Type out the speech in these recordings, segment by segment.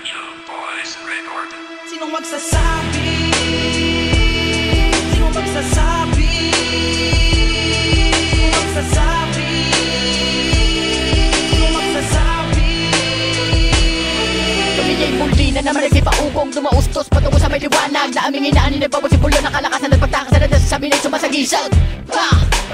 Young Boys Record. Sinong magsasabi? Sinong magsasabi? Sinong magsasabi? Sinong magsasabi? Kami ay muli na naman nagsipaugong dumaustos patungo sa may liwanag na aming inaanin na bawat sipulo ng kalakasan at pagtakasan na nasasabi na sumasagisag.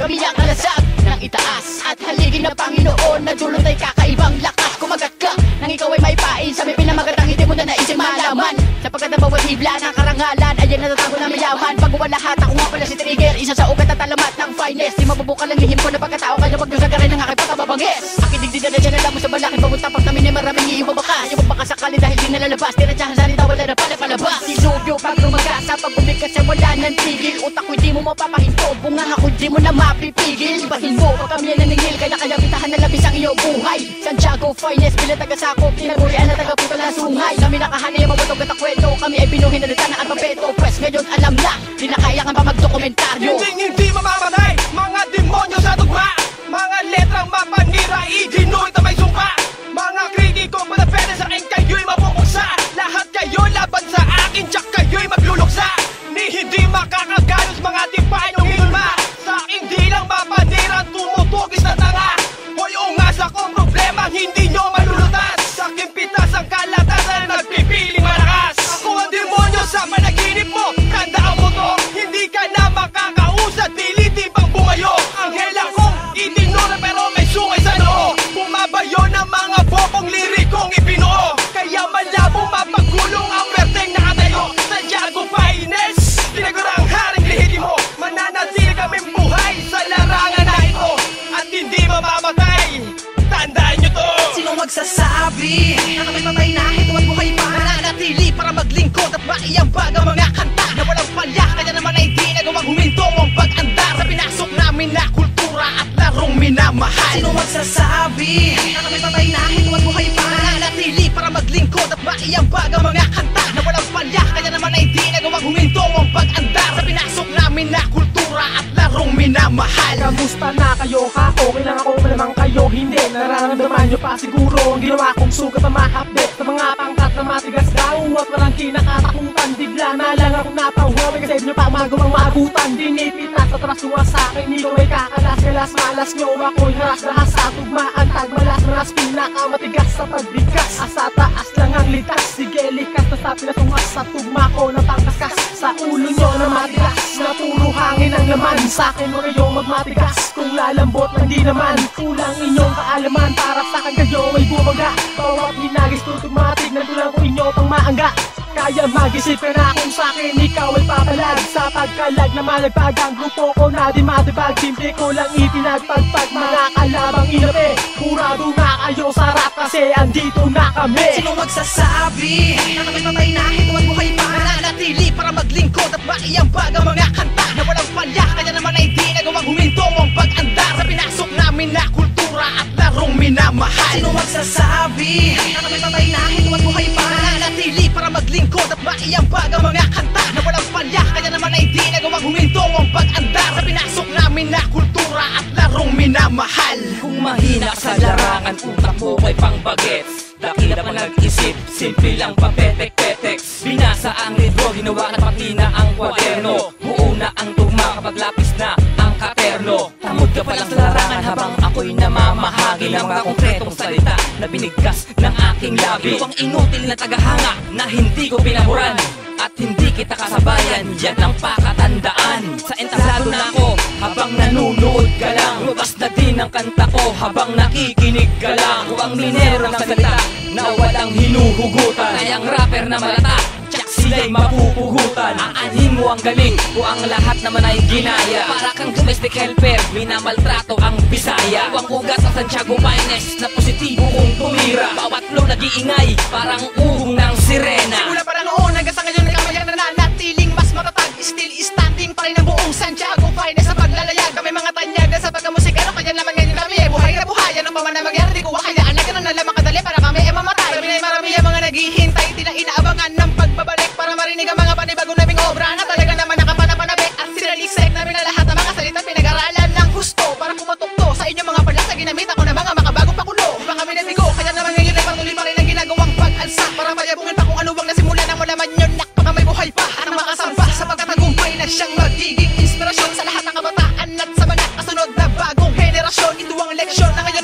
Kami ang kalasag ng itaas at haligin na Panginoon na dulot ay kakaibang lakas. Kumagat ka nang ikaw ay maipain sa may pinamagatang hindi mo na naisip malaman. Sapagkat ang bawat hibla ng karangalan ay ang natatago na mayaman. Pag lahat ako nga pala si Trigger, isa sa ugat at alamat ng finest. Di mabubukan lang lihim ko na pagkatao kaya wag nyo sagarin ng aking pagkababangis. Aking digdigan na dyan alam mo sa balakin pamunta pag namin ay maraming iiwabakas. Yung magpakasakali dahil di nalalabas, tinatsahan salita wala na pala palabas. Sinubyo pag lumagas sa pagbumigas ay wala ng tigil. Utak ko di mo mapapahinto, bunga ako di mo na mapipigil. Ibahin mo pag kami ay naningil, kaya bitahan na labis ang iyong buhay. Santiago finest, bilang taga-sakop, tinagurian na taga-puto na sungay. Kami nakahanay ang mabutog at akwento, kami ay binuhin na litan at papeto. Pwes ngayon alam na, di na kailangan pa magdokumentaryo. Hindi mamamatay, mga demonyo sa tugma. Mga letrang mapanira, iginuit na may sumpa. Mga kritiko, malapere sa akin, kayo'y mapupuksa. Lahat kayo laban sa akin, tsak kayo'y magluluksa. Ni hindi makakagalos, mga tipain ng hinulma. Sa akin di lang mapanira, tumutugis na tanga. Hoy, ungas akong problema, hindi nyo malulutas. Sa akin pitas ang kalatasan, nagpipiling malakas. Ako ang demonyo sa panaginip mo, tandaan mo to. Hindi ka na makakausad, diliti pang bumayo. Anghel akong itinura pero may sungay sa noo. Bumabayo ng mga bobong lirikong ibinuo. Kaya malabo mapagulong ang perteng nakatayo. Santiago finest, tinagurang haring lihiti mo. Mananatili kaming buhay sa larangan na ito. At hindi mamamatay, tandaan nyo to. Sinong magsasabi? Na kami patay na ito at buhay pa. Mananatili para maglingkod at maiambag ang mga kanta na walang palya, kaya naman ay di nagawang huminto ang pag-andar sa pinasok namin na kultura at larong minamahal. Sinong magsasabi? Na kami patay na ito at buhay pa. Mananatili para maglingkod at maiambag ang mga kanta na walang palya, kaya naman ay di nagawang huminto ang pag-andar sa pinasok namin na kultura at larong minamahal. Kamusta na kayo ha? Okay lang ako, malamang kayo hindi. Nararamdaman nyo pa siguro ang ginawa kong sugat na ma-update sa mga pangkat na matigas daw at walang kinakatakutan. Bigla na lang akong napahuwi kasi nyo pa magawang maabutan. Dinipitas at rasuwa sa akin, ikaw ay kakalas-kalas. Malas nyo ako'y haras-rahas sa tugmaan. Tagmalas-malas, pinakamatigas sa pagbigas. Asa taas lang ang likas, sige likas na sa pinasungas. Sa tugma ko na pangkaskas, sa ulo nyo na matigas. Na puro hangin ang laman, sa akin mo kayong magmatigas. Kung lalambot lang di naman, kulang inyong kaalaman. Para sa akin kayo ay bumaga, bawat hinagis tutugmatig, nagkulang ko inyo pang maangga. Kaya mag-isipin na kung sa'kin ikaw ay papalag. Sa pagkalag na malagpag ang grupo ko na di matibag. Simple ko lang ipinagpagpag mga kalabang inapi. Kurado na kayo sa rap kasi andito na kami. Sinong magsasabi? Na kami patay na ito at buhay pa. Mananatili para maglingkod at maiambag ang mga kanta na walang palya, kaya naman ay di nagawang huminto ang pag-andar sa pinasok namin na kultura at larong minamahal. Sinong magsasabi? Na kami patay na ito at buhay pa. Mananatili para maglingkod at maiambag ang mga kanta na walang palya, kaya naman ay di nagawang huminto ang pag-andar sa pinasok namin na kultura at larong minamahal. Kung mahina ka sa larangan, utak mo ay pang bagets. Dakila pa nag-isip, simple lang pa petek-petek. Binasa ang libro, ginawa at pati na ang kwaderno. Buo na ang tugma kapag lapis na ang katerno. Tamod ka palang sa larangan habang ako'y namamahagi ng mga konkretong salita na binigkas ng aking labi. Ikaw ang inutil na tagahanga na hindi ko pinaboran at hindi kita kasabayan, yan ang pakatandaan. Sa entablado na ako habang nanunood ka lang. Lumabas na din ang kanta ko habang nakikinig ka lang. Ako ang minero ng salita na walang hinuhugutan. Kaya ang rapper na malata, tsak sila'y mapupugutan. Aanhin mo ang galing ko ang lahat naman ay ginaya. Para kang domestic helper, minamaltrato ang Bisaya. Ikaw ang ugat sa Santiago finest na positibo kong tumira. Bawat flow nag-iingay, parang uhong ng sirena. Simula pa lang noon hanggang sa ngayon nagkamayan na nanatiling mas matatag. Still standing pa rin ang buong Santiago finest sa paglalayag. Kami mga tanyag na sa pagkamusikero, kaya naman ngayon kami eh buhay na buhay. Yan ang paman na magyari, di ko wakayaan lang ganun na lamang kadali para kami eh mamatay. Kami na marami ang mga naghihintay, tila inaabangan ng pagbabalik para marinig ang mga panibago naming obra na talaga naman nakapanapanabik. At sinalisek namin na lahat ng mga salita pinag-aralan ng gusto para kumatukto sa inyong mga palasa. Ginamit ako ng mga makabagong pakulo. Di ba kami nabigo, kaya naman ngayon ay patuloy pa rin ang ginagawang pag-alsa para mayabong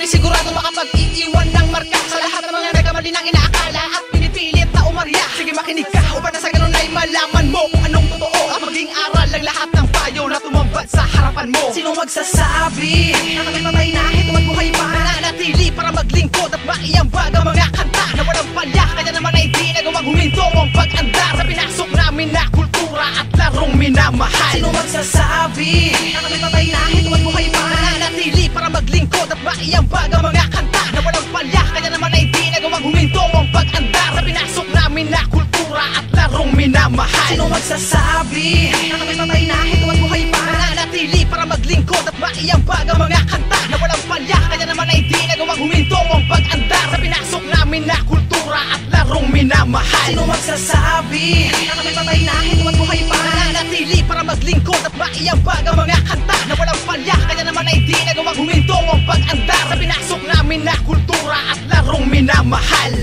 Di sigurado makapag-iiwan ng marka sa lahat ng mga nagkamali ng inaakala at pinipilit na umarya. Sige makinig ka upang na sa ganun ay malaman mo kung anong totoo at maging aral ang lahat ng payo na tumambad sa harapan mo. Sino magsasabi Na kami patay na hito at buhay pa, nananatili para maglingkod at maiambag ang mga kanta na walang palya, kaya naman ay di nagawang huminto ang pag-andar sa pinasok namin na kultura at larong minamahal. Sino magsasabi Na kami patay na hito at buhay pa, nananatili para maglingkod at maiambag ang mga kanta na walang palya, kaya naman ay di nagawang huminto ang pag-andar sa pinasok namin na kultura at larong minamahal. Sino magsasabi Na kami patay na hito at buhay pa, nananatili para maglingkod at maiambag ang mga kanta na walang palya, kaya naman ay di nagawang huminto ang pag-andar sa pinasok namin na kultura at larong minamahal. Sino magsasabi Na kami patay na hito at buhay pa, nananatili para maglingkod at maiambag ang mga kanta na walang palya, kaya naman ay di nagawang huminto ang pag-andar sa pinasok namin na kultura at larong minamahal.